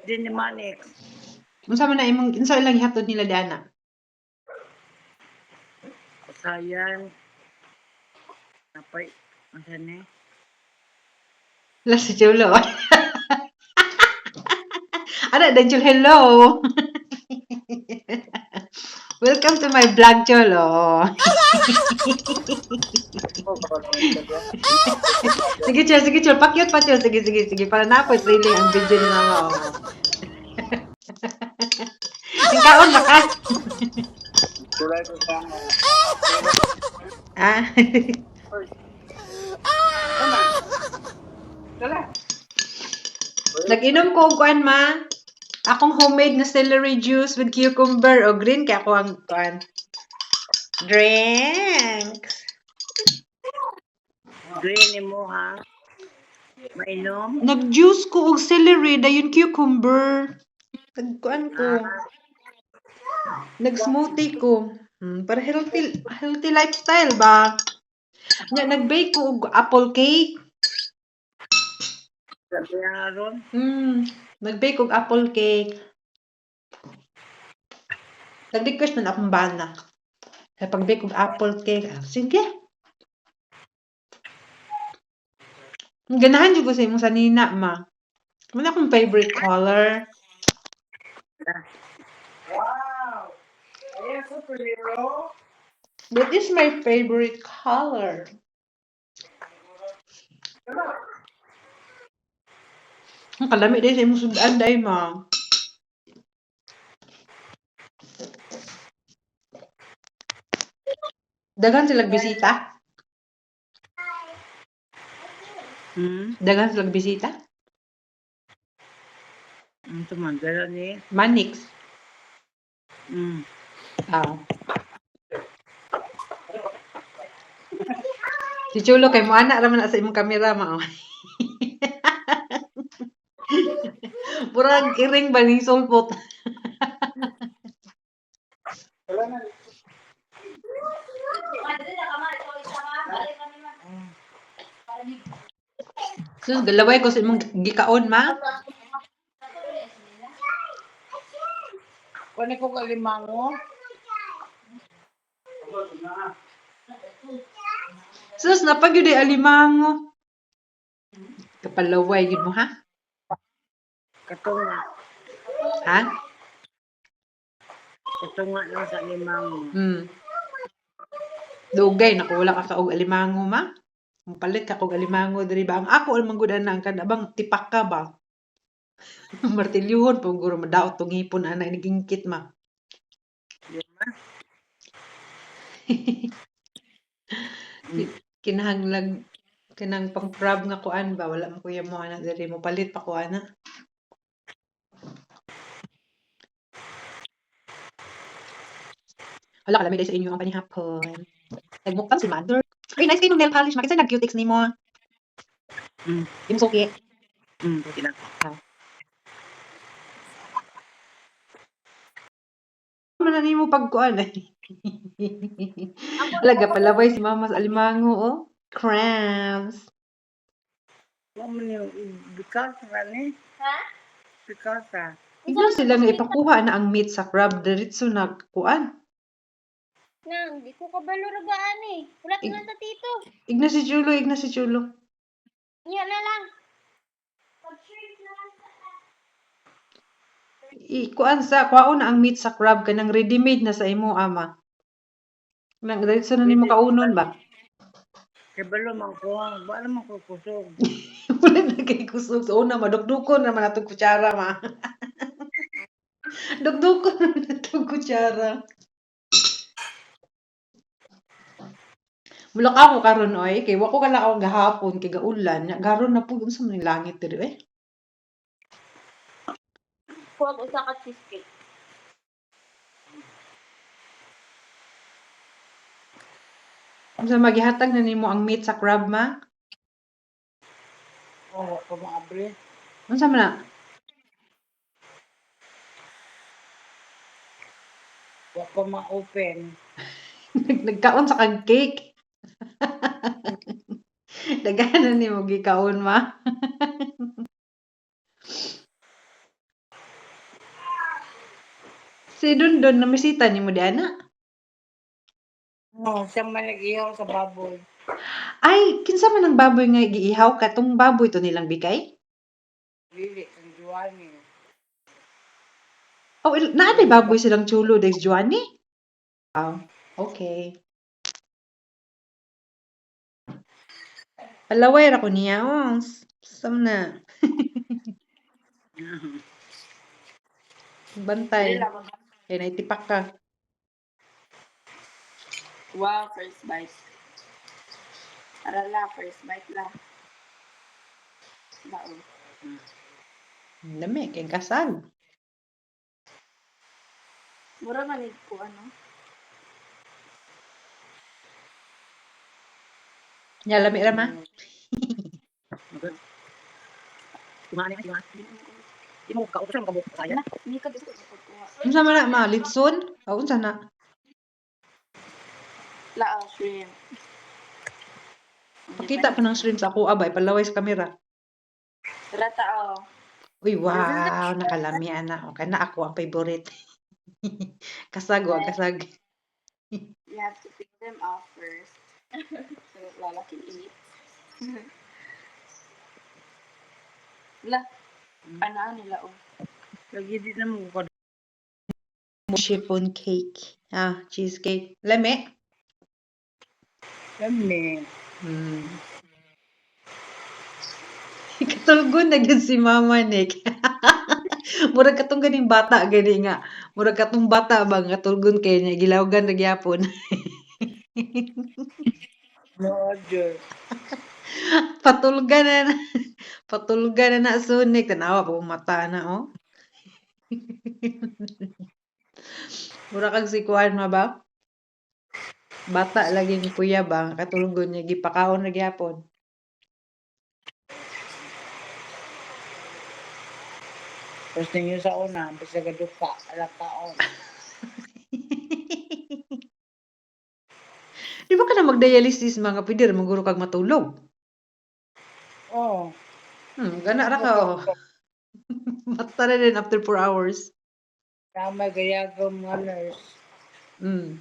Din ni Manik. Unsa man na imong unsa ilang gihatod nila diana? Sayan. Napay. Asa ni? La si Chulo. Ano, Danjul, hello. Welcome to my vlog, Cholo. Sige, Chol. Pakyut pa, Chol. Sige. Para na po, trailing ang video ni Mama. Oh. Yung kaon na ka. Ah. Nag-inom ko og kuan ma. Akong homemade na celery juice with cucumber o green kaya ako ang kuan. Drinks. Green ni mo ha. Mainom. Nag-juice ko og celery dayon cucumber. Nagkuan ko. Nag-smoothie ko. Para healthy lifestyle ba? Nag-bake ko og apple cake. Sabi nga ron. Nag-bake og apple cake. Nag-request man akong bana. Sa pag-bake og apple cake. Sige. Ganahan jud ko sa imong sanina, ma. Ano akong favorite color? Wow! Ayan, superhero. That is my favorite color. Ang kalami dahil sa imong sudan dahil, ma. Dagan sila bisita? Dagan sila bisita? Ito man, gala ni. Manix. Si Chulo kay mo anak raman na sa imong kamera, ma. Purang kiring ba ni sulpot? Sus, galaway ko sa imong gikaon, ma. Kani ko kalimango. Sus, napag yun alimango. Kapalaway yun mo, ha? Katunga. Ha? Katunga lang sa limango. Dugay, nakuwala ka og alimango, ma. Palit ka og alimango diri ba? Ang ako ang manggudan na ang kanabang tipak ka ba? Martilyuhon pag guro madaot tong hipon ana nagingkit, ma. Kinahanglan kanang pang-prab nga kuan ba wala mo kuya mo ana diri mo palit pa ko ana. Wala ka lamig sa inyo ang panihapon. Nagmukbang si mother. Ay, nice kayo nail polish. Makita nag-cutex ni mo. Yung suki. Okay na. Ano na ni mo pagkuan eh. Alaga palabay si mama sa alimango, oh. Crabs. Wala mo niyo, bikasa ka ni? Ha? Bikasa. Igno sila nga ipakuha na ang meat sa crab diretso nagkuan. Nang, di ko kabalo ragaan eh. Wala tingnan sa tito. Igna si Chulo. Iya na lang. Pag-shrimp na lang sa Kuhaon na ang meat sa crab kanang ready-made na sa imo ama. Nang diretso na nimo kaunon ba? Kaya balo man ko, wala man ko kusog. Wala na kay kusog. So, una, madugdukon naman atong kutsara, ma. Dugdukon naman atong kutsara. Mulak ako karon oy, kay wako kala ako gahapon kay gaulan, garon na pud unsa man yung langit diri eh. Huwag usa ka cheesecake. Unsa magihatag na nimo ang meat sa crab, ma? Oo, ko maabre. Unsa man na? Wa ko ma-open. Nagkaon sa kag cake. Daghan na nimo gikaon, ma. Si Dondon na misita ni mo di ana. Oo, siyang manag-ihaw sa baboy. Ay, kinsa man ang baboy nga giihaw katong baboy to nilang bikay? Dili, ang juwani. Oh, naatay baboy silang chulo des Joanny? Oh, okay. Palaway ra ko niya. Oh, sam na. Bantay. Dili lang mag- Kaya naitipak ka. Wow, first bite. Arala, first bite lang. Baon. Dami, kay kasal. Mura manig ko ano. Nya lami ra ma. Kumani ka, di mo kautos ang kabuk saya. Hindi ka gusto ko kuha. Unsa man na ma litson? Oh, unsa na? Lao, shrimp. Pakita pa ng shrimp sa ako abay palaway sa kamera. Rata oh. Uy, wow, nakalami ana. Okay na ako ang favorite. Kasag wa kasag. You have to pick them off first. So, lalaki eat. La, ano nila oh. Lagi di na mo ko. Chiffon cake. Ah, cheesecake. Lami. Kami. Hmm. Katulgon na gyud si Mama Nick. Murag katong ganing bata gani nga. Murag katong bata ba nga tulgon kay niya gilawgan ra gyapon. No, Diyo. Patulgan na. Patulgan na na sunik. Tanawa pa mata na oh. Mura kag si kuan ma ba? Bata lagi ni kuya ba nga katulgon niya gipakaon ra gyapon. Tapos ninyo sa una, basta gaduka, alakaon. Di ba ka na mag-dialysis mga pwede ra maguro kag matulog? Oo. Gana ra ka oh. Mata na din after 4 hours. Tama gaya ko mga nurse. Mm.